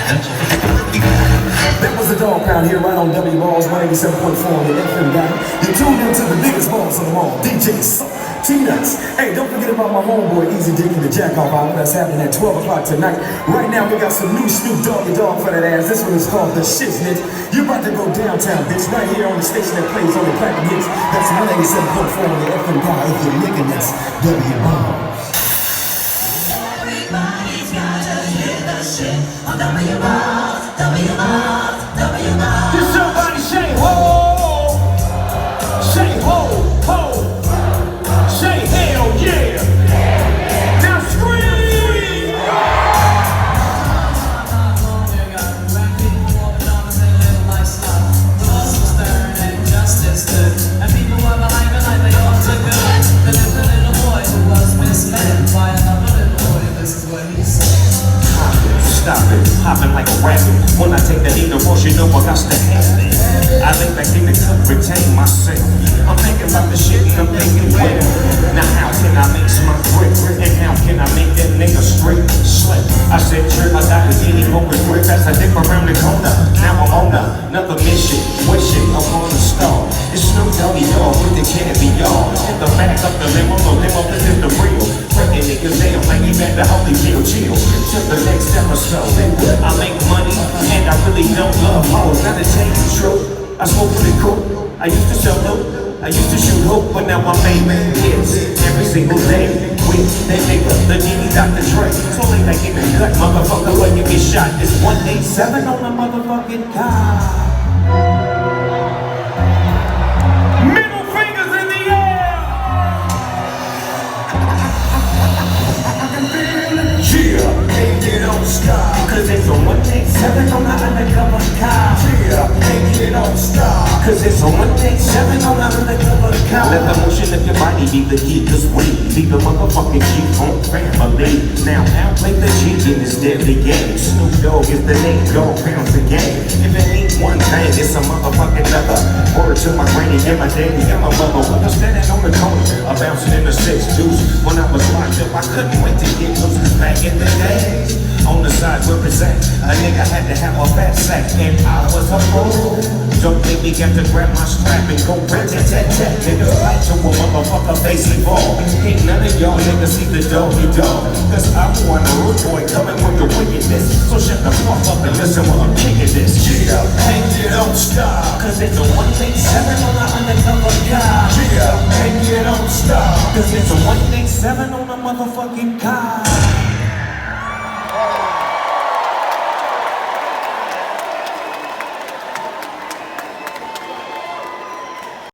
That was the dog pound here right on W Balls 187.4 on the FM guy. You tuned into the biggest balls of them all, DJ T-Nuts. Hey, don't forget about my homeboy Easy Dick and the Jack Off Hour. That's happening at 12 o'clock tonight. Right now, we got some new Snoop Doggy Dog for that ass. This one is called The Shiznit. You're about to go downtown, bitch, right here on the station that plays only platinum hits. That's 187.4 on the FM guy. If you're licking, that's W Balls. Everybody's gotta hear the shit on W Balls, W Balls, W Balls. Just somebody say ho, say ho, ho, say hell yeah. Now scream. And people were behaving like they ought to good. But then the little boy who was misled by another little boy, this is what he said. Stop it, hopping like a rabbit. When I take that either rush, you know I got to have it. I lay back in the cup, retain myself. I'm thinking about the shit and I'm thinking, well, now how can I mix my grip? And how can I make that nigga straight slip? I said, sure, I got a guinea home with grip as I dip around the corner. Now I'm on another mission, wishing upon a star. It's Snoop Doggy Dog with the Caviar. In the back of the limo, this is the real. Breaking niggas down like he at the holy chill. To the next episode, I make money and I really don't love hoes. Now to tell you the truth, I smoke pretty cool. I used to sell dope, I used to shoot hope, but now I make hits every single day. With that nigga, the genie Dr. Dre. So late I get the cut, motherfucker, when you get shot. It's 187 on the motherfucking car. Middle fingers in the air. Yeah, ain't get on stop. Cause it's a 187 on the undercover car. Yeah, ain't get on stop. Cause it's a 187 on the undercover car. Let the motion of your body be the key, cause we be the motherfucking chief on family. Now outplay the G in this deadly game. Snoop Dogg is the name, dog pounds the game. If it ain't one thing, it's a motherfucking other. Word to my granny and my daddy and my mother. We was standing on the corner, bouncing in the 6-2s. When I was locked up, I couldn't wait to get loose, cause back in the days, on the side where it's at, a nigga had to have a fat sack, and I was a fool. Don't make me get to grab my strap and go rat-tat-tat-tat, nigga, right to a motherfucker facing ball. Ain't none of y'all niggas see the Doggy Dog, cause I'm one a rude boy coming with the wickedness. So shut the fuck up and listen while I'm kicking this. Yeah, ain't get on stop. Cause it's a 187 on the undercover car. Yeah, ain't get on stop. Cause it's a 187 on the motherfucking car.